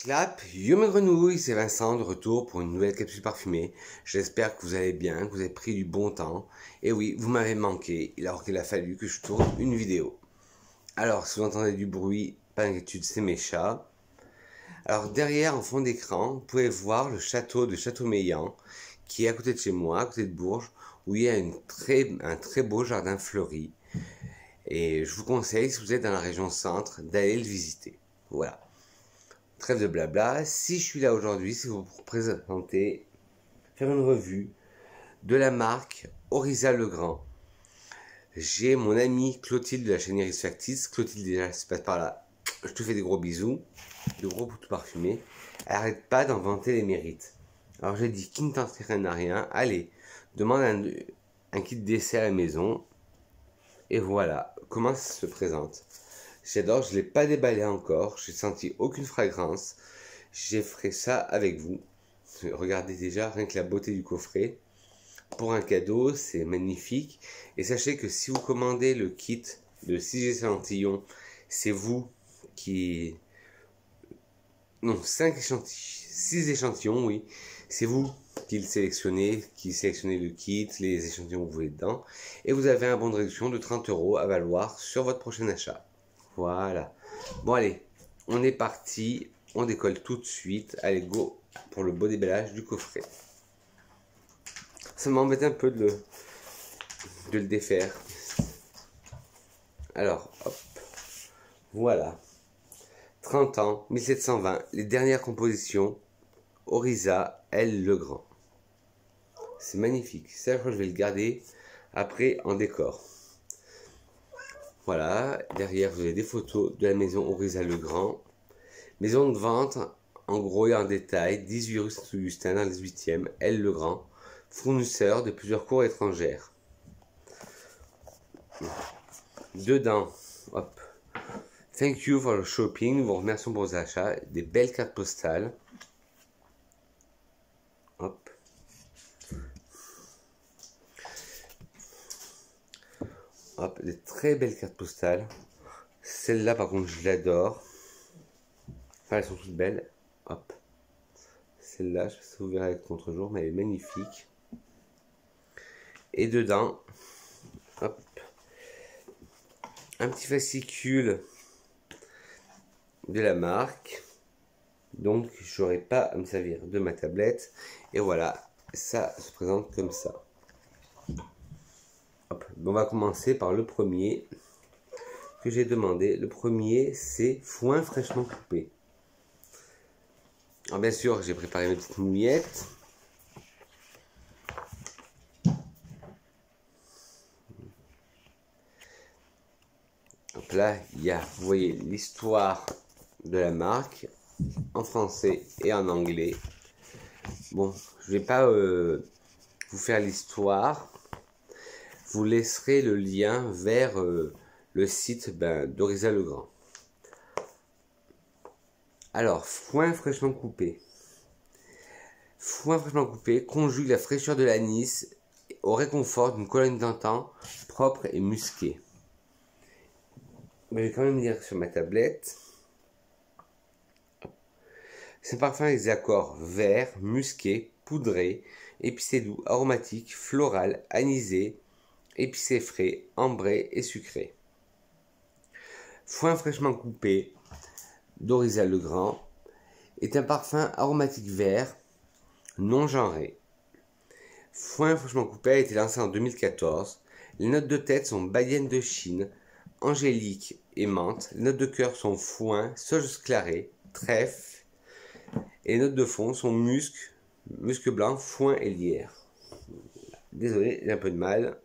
Clap, yo mes grenouilles, c'est Vincent de retour pour une nouvelle capsule parfumée. J'espère que vous allez bien, que vous avez pris du bon temps. Et oui, vous m'avez manqué, alors qu'il a fallu que je tourne une vidéo. Alors, si vous entendez du bruit, pas d'inquiétude, c'est mes chats. Alors, derrière, en fond d'écran, vous pouvez voir le château de Châteaumeillan, qui est à côté de chez moi, à côté de Bourges, où il y a un très beau jardin fleuri. Et je vous conseille, si vous êtes dans la région centre, d'aller le visiter. Voilà. Trêve de blabla, si je suis là aujourd'hui, c'est pour vous présenter, faire une revue de la marque Orisa Legrand. J'ai mon amie Clotilde de la chaîne Iris Factice. Clotilde, déjà, si tu passes par là, je te fais des gros bisous, de gros poutous parfumés. Elle arrête pas d'en vanter les mérites. Alors j'ai dit, qui ne tente rien à rien, allez, demande un kit d'essai à la maison. Et voilà, comment ça se présente. J'adore, je ne l'ai pas déballé encore, j'ai senti aucune fragrance. J'ai fait ça avec vous. Regardez déjà, rien que la beauté du coffret. Pour un cadeau, c'est magnifique. Et sachez que si vous commandez le kit de 6 échantillons, c'est vous qui... Non, 6 échantillons, oui. C'est vous qui le sélectionnez, le kit, les échantillons que vous voulez dedans. Et vous avez un bon de réduction de 30 € à valoir sur votre prochain achat. Voilà. Bon allez, on est parti. On décolle tout de suite. Allez, go pour le beau déballage du coffret. Ça m'embête un peu de le défaire. Alors, hop. Voilà. 30 ans, 1720. Les dernières compositions. Orisa L. Legrand. C'est magnifique. Ça, je crois que je vais le garder après en décor. Voilà, derrière vous avez des photos de la maison Orisa Legrand. Maison de vente, en gros et en détail, 18 rue Saint-Augustin dans les 8e, L. Legrand, fournisseur de plusieurs cours étrangères. Dedans, hop, thank you for the shopping, nous vous remercions pour vos achats, des belles cartes postales. Hop. Hop, des très belles cartes postales. Celle-là, par contre, je l'adore. Enfin, elles sont toutes belles. Hop. Celle-là, je sais pas si vous verrez avec contre-jour, mais elle est magnifique. Et dedans, hop, un petit fascicule de la marque. Donc, je n'aurai pas à me servir de ma tablette. Et voilà, ça se présente comme ça. Hop. On va commencer par le premier que j'ai demandé. Le premier, c'est foin fraîchement coupé. Alors bien sûr, j'ai préparé mes petites mouillettes. Donc là, il y a, vous voyez, l'histoire de la marque en français et en anglais. Bon, je vais pas vous faire l'histoire. Vous laisserez le lien vers le site d'Orisa Legrand. Alors, foin fraîchement coupé. Foin fraîchement coupé conjugue la fraîcheur de l'anis au réconfort d'une colonne d'antan propre et musquée. Mais je vais quand même lire sur ma tablette. C'est un parfum avec des accords vert, musqué, poudré, épicé doux, aromatique, floral, anisé, épicé frais, ambré et sucré. Foin fraîchement coupé d'Orisa Legrand est un parfum aromatique vert non genré. Foin fraîchement coupé a été lancé en 2014. Les notes de tête sont baleine de Chine, angélique et menthe. Les notes de cœur sont foin, sauge clarée, trèfle. Et les notes de fond sont musc blanc, foin et lierre. Désolé, j'ai un peu de mal.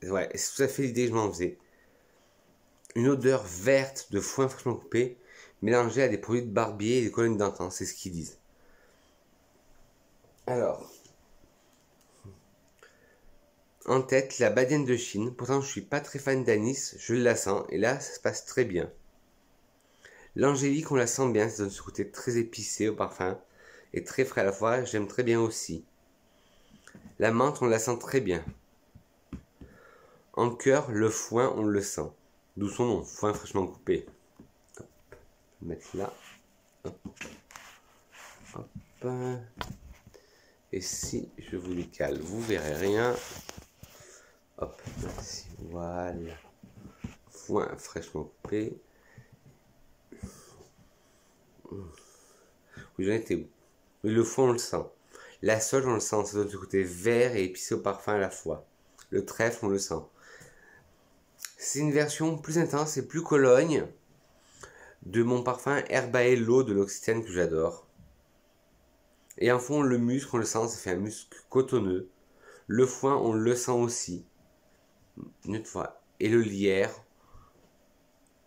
Ouais, c'est tout à fait l'idée que je m'en faisais. Une odeur verte de foin fraîchement coupé mélangée à des produits de barbier et des colonnes d'antan, c'est ce qu'ils disent. Alors, en tête, la baleine de Chine. Pourtant, je suis pas très fan d'anis, je la sens et là, ça se passe très bien. L'angélique, on la sent bien, ça donne ce côté très épicé au parfum et très frais à la fois, j'aime très bien aussi. La menthe, on la sent très bien. En cœur, le foin, on le sent. D'où son nom, foin fraîchement coupé. Hop, je vais mettre là. Hop. Hop. Et si je vous les cale, vous verrez rien. Hop, ici, voilà. Foin fraîchement coupé. Oui, j'en étais où? Oui, le foin, on le sent. La sauge, on le sent, ça donne ce côté vert et épicé au parfum à la fois. Le trèfle, on le sent. C'est une version plus intense et plus Cologne de mon parfum Herbae L'eau de l'Occitane que j'adore. Et en fond, le musc, on le sent, ça fait un musc cotonneux. Le foin, on le sent aussi. Une autre fois. Et le lierre,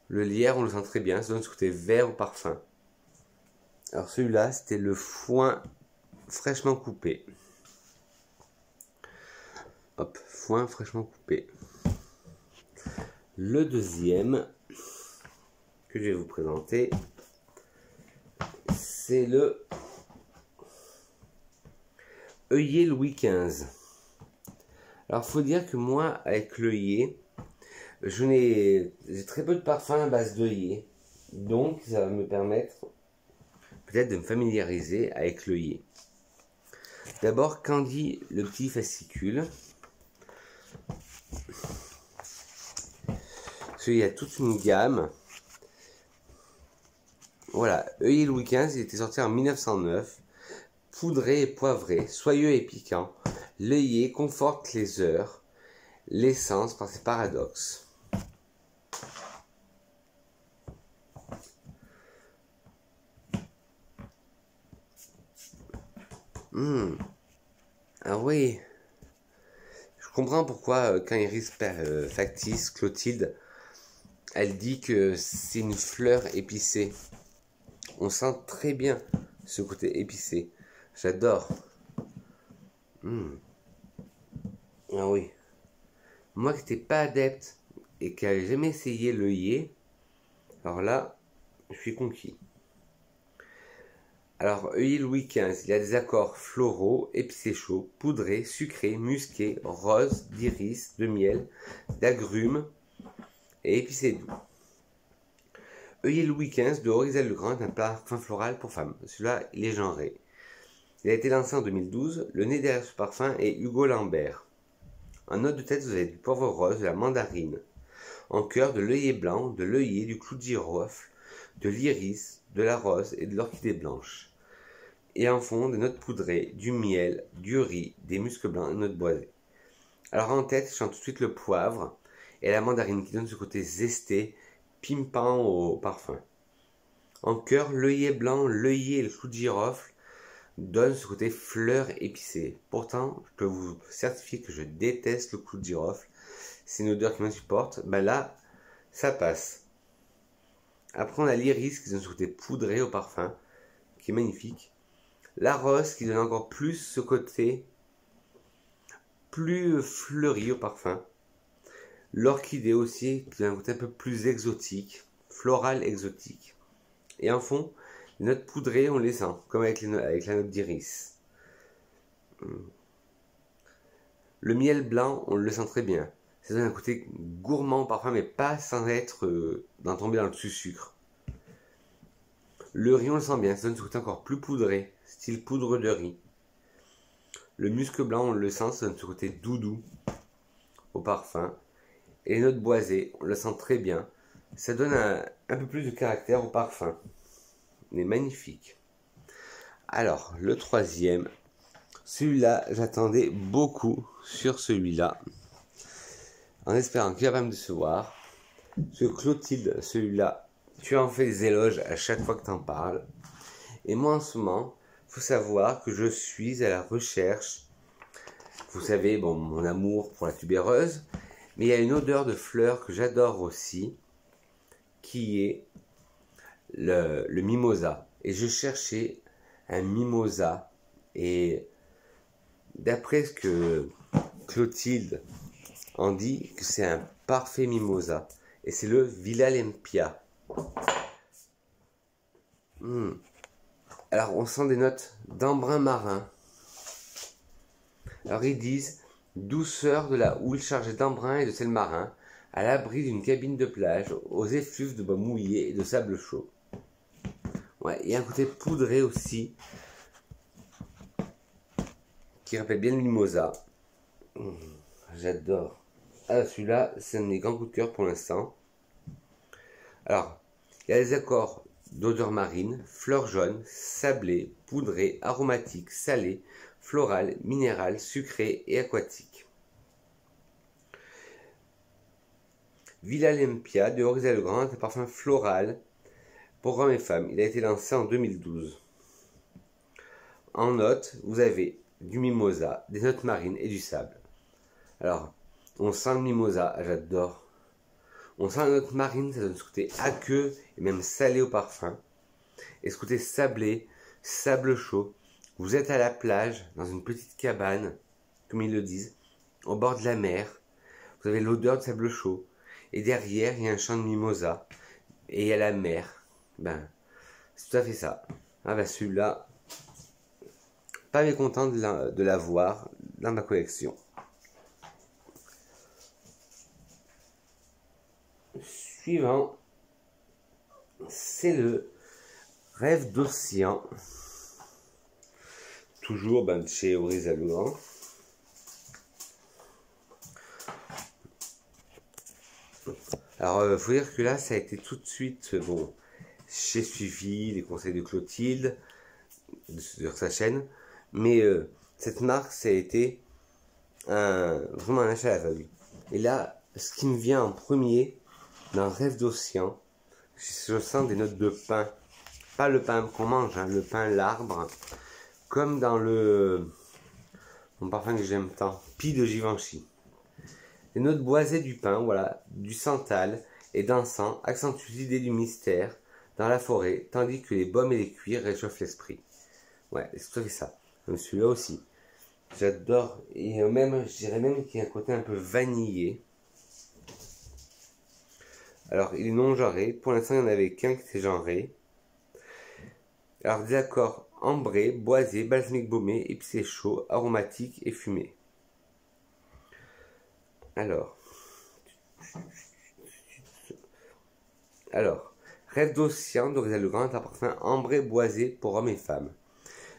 on le sent très bien, ça donne ce côté vert au parfum. Alors celui-là, c'était le foin fraîchement coupé. Hop, foin fraîchement coupé. Le deuxième que je vais vous présenter, c'est le œillet Louis XV. Alors faut dire que moi, avec l'œillet, j'ai très peu de parfums à base d'œillet. Donc ça va me permettre peut-être de me familiariser avec l'œillet. D'abord, Candy, le petit fascicule. Il y a toute une gamme. Voilà, œillet Louis XV, il était sorti en 1909. Poudré et poivré, soyeux et piquant. L'œillet conforte les heures. L'essence par ses paradoxes. Ah oui, je comprends pourquoi quand Iris factice, Clotilde, elle dit que c'est une fleur épicée. On sent très bien ce côté épicé. J'adore. Ah oui. Moi qui n'étais pas adepte et qui n'avais jamais essayé l'œillet, alors là, je suis conquis. Alors, œillet Louis XV, il y a des accords floraux, épicés chauds, poudrés, sucrés, musqués, roses, d'iris, de miel, d'agrumes et épicés doux. Œillet Louis XV de Horizal le Grand, un parfum floral pour femmes. Celui-là, il est genré. Il a été lancé en 2012. Le nez derrière ce parfum est Hugo Lambert. En note de tête, vous avez du poivre rose, de la mandarine. En cœur, de l'œillet blanc, de l'œillet, du clou de girofle, de l'iris, de la rose et de l'orchidée blanche. Et en fond, des notes poudrées, du miel, du riz, des muscs blancs et notes boisées. Alors en tête, je sens tout de suite le poivre et la mandarine qui donne ce côté zesté, pimpant au parfum. En cœur, l'œillet blanc, l'œillet et le clou de girofle donnent ce côté fleur épicée. Pourtant, je peux vous certifier que je déteste le clou de girofle. C'est une odeur qui m'insupporte. Ben là, ça passe. Après, on a l'iris qui donne ce côté poudré au parfum, qui est magnifique. La rose qui donne encore plus ce côté plus fleuri au parfum. L'orchidée aussi qui donne un côté un peu plus exotique, floral exotique. Et en fond, les notes poudrées, on les sent, comme avec la note d'iris. Le miel blanc, on le sent très bien. Ça donne un côté gourmand au parfum, mais pas sans être d'en tomber dans le sucre. Le riz, on le sent bien, ça donne ce côté encore plus poudré, style poudre de riz. Le musc blanc, on le sent, ça donne ce côté doudou au parfum. Et les notes boisées, on le sent très bien. Ça donne un peu plus de caractère au parfum. Il est magnifique. Alors, le troisième, celui-là, j'attendais beaucoup sur celui-là, en espérant qu'il va pas me décevoir. Ce Clotilde, celui-là, tu en fais des éloges à chaque fois que tu en parles. Et moi, en ce moment, il faut savoir que je suis à la recherche, vous savez, bon, mon amour pour la tubéreuse, mais il y a une odeur de fleurs que j'adore aussi, qui est le mimosa. Et je cherchais un mimosa. Et d'après ce que Clotilde en dit, que c'est un parfait mimosa. Et c'est le Villa Lempia. Alors on sent des notes d'embrun marin. Alors ils disent douceur de la houle chargée d'embrun et de sel marin, à l'abri d'une cabine de plage, aux effluves de bois mouillé et de sable chaud. Ouais, il y a un côté poudré aussi, qui rappelle bien le mimosa. J'adore. Ah, celui-là, c'est un de mes grands coups de cœur pour l'instant. Alors, il y a les accords d'odeur marine, fleurs jaunes, sablées, poudrées, aromatiques, salées, florales, minérales, sucrées et aquatiques. Villa Olympia de Horizon Le Grand est un parfum floral pour hommes et femmes. Il a été lancé en 2012. En notes, vous avez du mimosa, des notes marines et du sable. Alors, on sent le mimosa, j'adore. On sent la note marine, ça donne ce côté aqueux et même salé au parfum. Et ce côté sablé, sable chaud. Vous êtes à la plage, dans une petite cabane, comme ils le disent, au bord de la mer. Vous avez l'odeur de sable chaud. Et derrière, il y a un champ de mimosa. Et il y a la mer. Ben, c'est tout à fait ça. Ah ben celui-là, pas mécontent de l'avoir dans ma collection. Suivant, c'est le Rêve d'Océan. Toujours de chez Horizon Le Grand. Alors, faut dire que là, ça a été tout de suite, bon, j'ai suivi les conseils de Clotilde sur sa chaîne, mais cette marque, ça a été vraiment un achat à l'aveugle. Et là, ce qui me vient en premier, dans Rêve d'Océan, je sens des notes de pain. Pas le pain qu'on mange, hein, le pain, l'arbre, comme dans mon parfum que j'aime tant, Pie de Givenchy. Les notes boisées du pain, voilà, du santal et d'encens accentuent l'idée du mystère dans la forêt, tandis que les baumes et les cuirs réchauffent l'esprit. Ouais, c'est tout à fait ça. Comme celui-là aussi. J'adore. Et même, je dirais même qu'il y a un côté un peu vanillé. Alors, il est non genré. Pour l'instant, il n'y en avait qu'un qui était genré. Alors, des accords ambré, boisé, balsamique baumé, épicé chaud, aromatique et fumé. Alors, Rêve d'Océan d'Horizon Le Grand est un parfum ambré boisé pour hommes et femmes.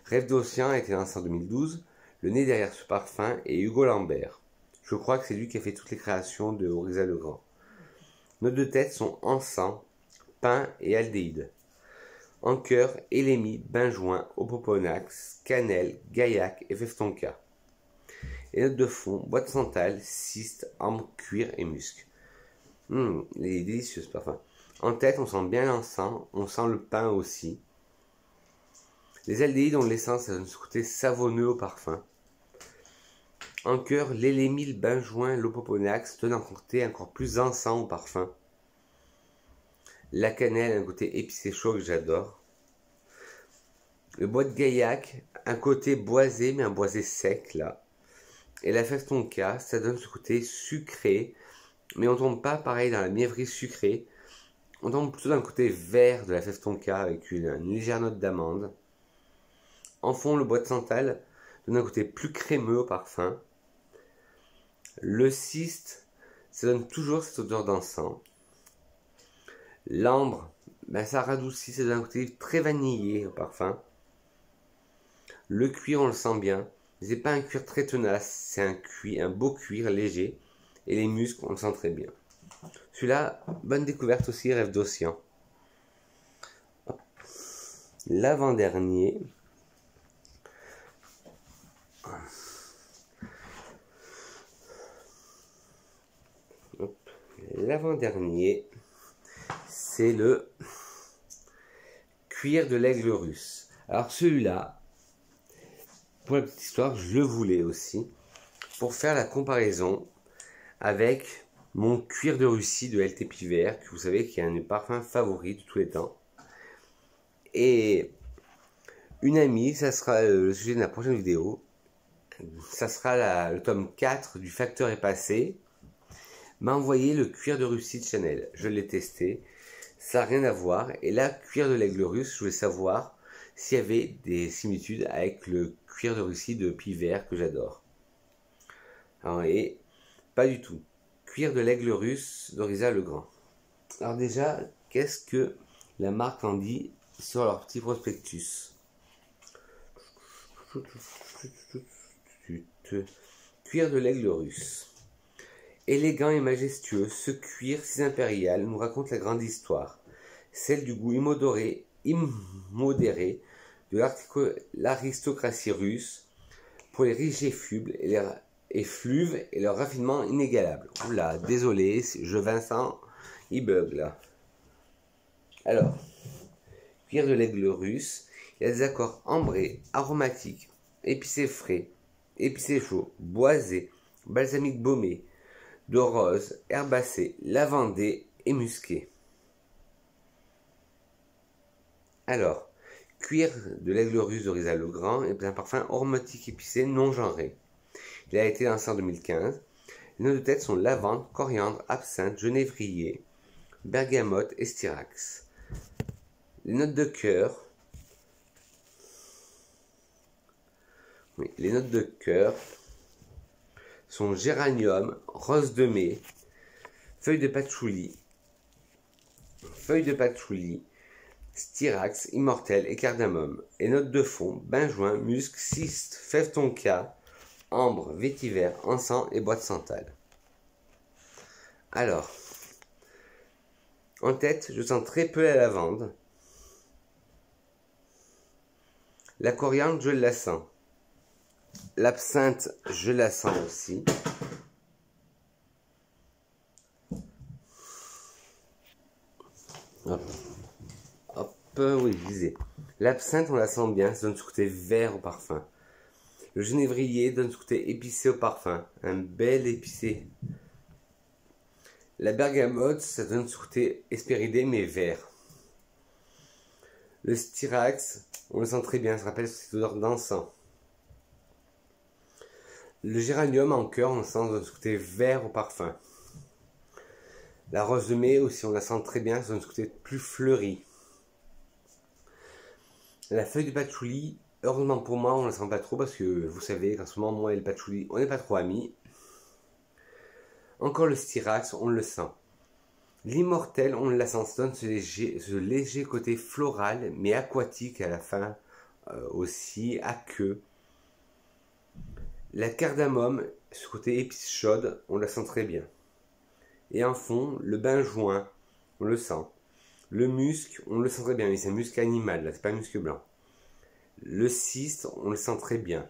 Rêve d'Océan a été lancé en 2012. Le nez derrière ce parfum est Hugo Lambert. Je crois que c'est lui qui a fait toutes les créations de Horizon Le Grand. Notes de tête sont encens, pin et aldéhyde. En cœur, élémie, benjoin, opoponax, cannelle, gaillac et festonca. Et notes de fond, bois de santal, cyste, ambre, cuir et musc. Il est délicieux ce parfum. En tête, on sent bien l'encens, on sent le pain aussi. Les aldéhydes ont l'essence, ça donne ce côté savonneux au parfum. En cœur, l'élémie, le benjoin, l'opoponax donnent un côté encore plus encens au parfum. La cannelle, un côté épicé chaud que j'adore. Le bois de gaillac, un côté boisé, mais un boisé sec là. Et la festonca, ça donne ce côté sucré, mais on tombe pas pareil dans la mièvrerie sucrée. On tombe plutôt dans le côté vert de la festonca avec une légère note d'amande. En fond, le bois de santal donne un côté plus crémeux au parfum. Le cyste, ça donne toujours cette odeur d'encens. L'ambre, ça radoucit, ça donne un côté très vanillé au parfum. Le cuir, on le sent bien. C'est pas un cuir très tenace, c'est un beau cuir léger. Et les muscles, on le sent très bien. Celui-là, bonne découverte aussi, Rêve d'Océan. L'avant-dernier. L'avant-dernier, c'est le cuir de l'aigle russe. Alors celui-là, pour la petite histoire, je le voulais aussi pour faire la comparaison avec mon cuir de Russie de LT Piver, que vous savez qui est un de mes parfums favoris de tous les temps. Et une amie, ça sera le sujet de la prochaine vidéo, ça sera le tome 4 du Facteur est passé, m'a envoyé le cuir de Russie de Chanel. Je l'ai testé, ça n'a rien à voir. Et là, cuir de l'aigle russe, je voulais savoir s'il y avait des similitudes avec le cuir de Russie de Piver que j'adore. Et pas du tout. Cuir de l'aigle russe d'Orisa Legrand. Alors déjà, qu'est-ce que la marque en dit sur leur petit prospectus? Cuir de l'aigle russe. Élégant et majestueux, ce cuir si impérial nous raconte la grande histoire, celle du goût immodéré de l'aristocratie russe pour les riches effluves et leur raffinement inégalable. Oula, désolé, Vincent, il bug là. Alors, cuir de l'aigle russe, il y a des accords ambrés, aromatiques, épicés frais, épicés chauds, boisés, balsamiques baumés, de rose, herbacées, lavandées et musquées. Alors, cuir de l'aigle russe d'Orisa Legrand est un parfum aromatique épicé non genré. Il a été lancé en 2015. Les notes de tête sont lavande, coriandre, absinthe, genévrier, bergamote et styrax. Les notes de cœur. Les notes de cœur sont géranium, rose de mai, feuille de patchouli, styrax, immortel et cardamome. Et notes de fond, benjoin, musc, cyste, fève tonka, ambre, vétiver, encens et bois de santal. Alors, en tête, je sens très peu la lavande. La coriandre, je la sens. L'absinthe, je la sens aussi. Hop. Hop, oui, je disais. L'absinthe, on la sent bien, ça donne ce côté vert au parfum. Le genévrier donne ce côté épicé au parfum, un bel épicé. La bergamote, ça donne ce côté hespéridé mais vert. Le styrax, on le sent très bien, ça rappelle cette odeur d'encens. Le géranium en cœur, on le sent de ce côté vert au parfum. La rose de mai aussi, on la sent très bien, ça donne ce côté plus fleuri. La feuille de patchouli, heureusement pour moi, on ne la sent pas trop parce que vous savez qu'en ce moment, moi et le patchouli, on n'est pas trop amis. Encore le styrax, on le sent. L'immortel, on la sent, ça donne ce léger côté floral, mais aquatique à la fin, aussi aqueux. La cardamome, ce côté épice chaude, on la sent très bien. Et en fond, le benjoin, on le sent. Le musc, on le sent très bien, mais c'est un musc animal, là, c'est pas un musc blanc. Le cyste, on le sent très bien.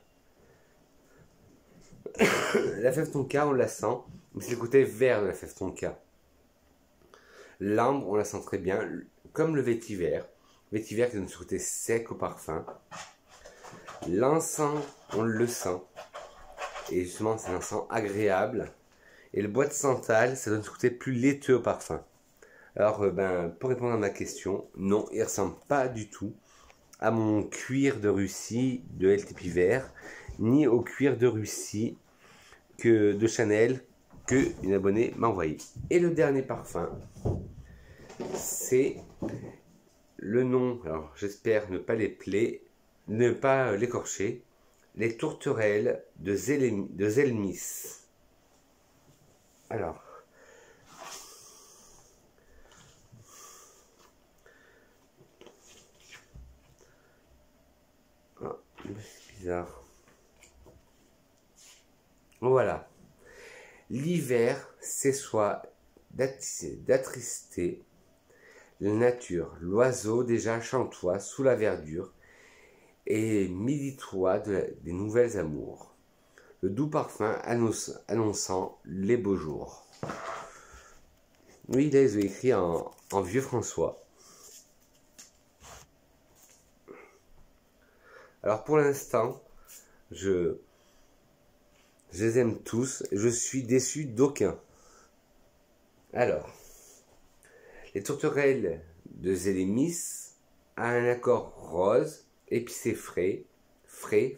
La fève tonka, on la sent, mais c'est le côté vert de la fève tonka. L'ambre, on la sent très bien, comme le vétiver. Vétiver qui donne ce côté sec au parfum. L'encens, on le sent. Et justement, c'est un encens agréable. Et le bois de santal, ça donne ce côté plus laiteux au parfum. Alors, pour répondre à ma question, non, il ne ressemble pas du tout à mon cuir de Russie de LTP vert, ni au cuir de Russie de Chanel que une abonnée m'a envoyé. Et le dernier parfum, c'est le nom, alors j'espère ne pas l'écorcher, les tourterelles de Zelmis. Alors, c'est bizarre. Voilà. L'hiver, c'est soit d'attrister la nature, l'oiseau déjà chantoie sous la verdure, et médite-toi des nouvelles amours. Le doux parfum annonçant les beaux jours. Oui, là, ils ont écrit en vieux François. Alors, pour l'instant, je les aime tous. Je suis déçu d'aucun. Alors, les tourterelles de Zelmis a un accord rose, épicé frais,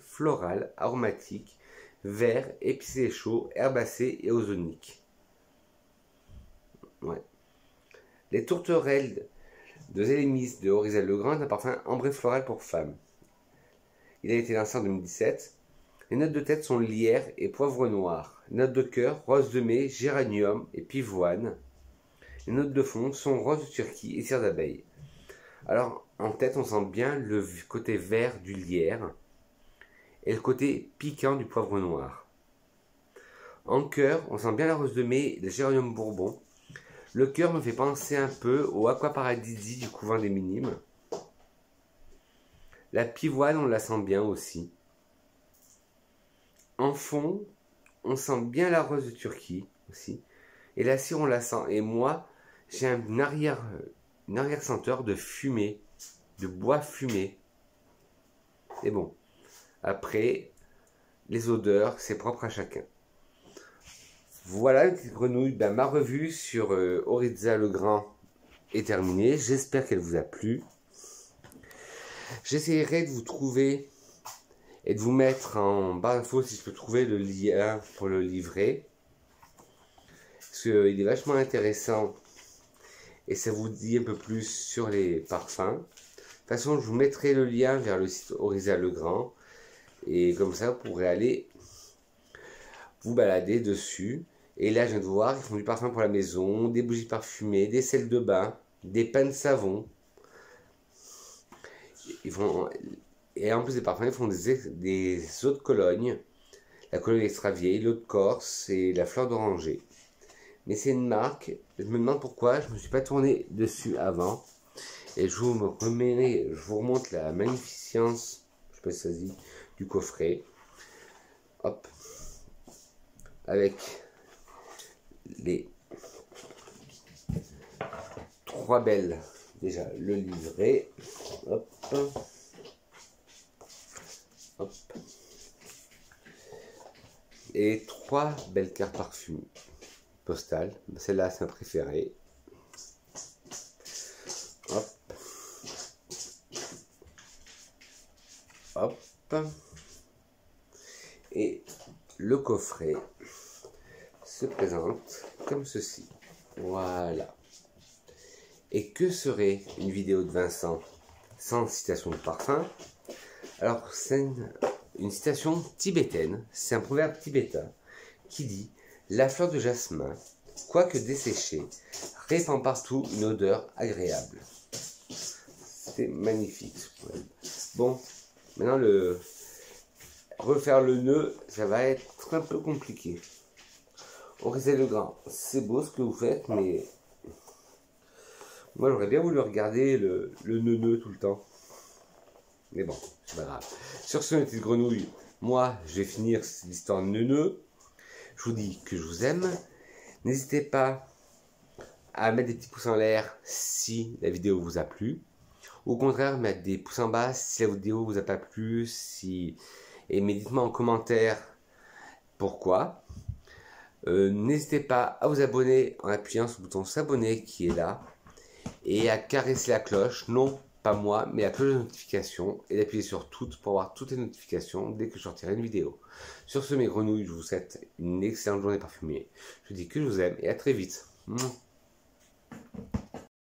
floral, aromatique, vert, épicé chaud, herbacé et ozonique. Ouais. Les tourterelles de Zelmis de Orisa Legrand est un parfum ambré floral pour femmes. Il a été lancé en 2017. Les notes de tête sont lierre et poivre noir. notes de cœur, rose de mai, géranium et pivoine. Les notes de fond sont rose de Turquie et cire d'abeille. Alors, en tête, on sent bien le côté vert du lierre et le côté piquant du poivre noir. En cœur, on sent bien la rose de mai et le géranium bourbon. Le cœur me fait penser un peu au Aqua Paradisi du couvent des Minimes. La pivoine, on la sent bien aussi. En fond, on sent bien la rose de Turquie aussi. Et la cire, on la sent. Et moi, j'ai une arrière-senteur de fumée, de bois fumé. Et bon, après, les odeurs, c'est propre à chacun. Voilà, petite grenouille, ma revue sur Oryza le Grand est terminée. J'espère qu'elle vous a plu. J'essaierai de vous trouver et de vous mettre en barre d'infos si je peux trouver le lien pour le livret. Parce qu'il est vachement intéressant et ça vous dit un peu plus sur les parfums. De toute façon, je vous mettrai le lien vers le site Oryza le Grand. Et comme ça, vous pourrez aller vous balader dessus. Et là, je viens de voir, ils font du parfum pour la maison, des bougies parfumées, des sels de bain, des pains de savon. Et en plus des parfums, ils font des eaux de Cologne. La Cologne extra vieille, l'eau de Corse et la fleur d'oranger. Mais c'est une marque, je me demande pourquoi, je ne me suis pas tourné dessus avant. Et je vous remonte la magnificence, je sais pas si ça se dit, du coffret. Hop. Avec les 3 belles, déjà le livret. Hop. Hop. Et 3 belles cartes parfumées postales. Celle-là, c'est ma préférée. Hop. Hop. Et le coffret se présente comme ceci. Voilà. Et que serait une vidéo de Vincent sans citation de parfum? Alors, c'est une citation tibétaine, c'est un proverbe tibétain qui dit « La fleur de jasmin, quoique desséchée, répand partout une odeur agréable. » C'est magnifique. Bon, maintenant refaire le nœud, ça va être un peu compliqué. Oryza le Grand, c'est beau ce que vous faites, mais moi j'aurais bien voulu regarder le nœud tout le temps. Mais bon, c'est pas grave. Sur ce, mes petites grenouilles, moi je vais finir l'histoire de nœud. Je vous dis que je vous aime. N'hésitez pas à mettre des petits pouces en l'air si la vidéo vous a plu. Au contraire, mettre des pouces en bas si la vidéo vous a pas plu. Et dites-moi en commentaire pourquoi. N'hésitez pas à vous abonner en appuyant sur le bouton s'abonner qui est là. Et à caresser la cloche, non pas moi, mais la cloche de notification. Et d'appuyer sur toutes pour avoir toutes les notifications dès que je sortirai une vidéo. Sur ce, mes grenouilles, je vous souhaite une excellente journée parfumée. Je vous dis que je vous aime et à très vite.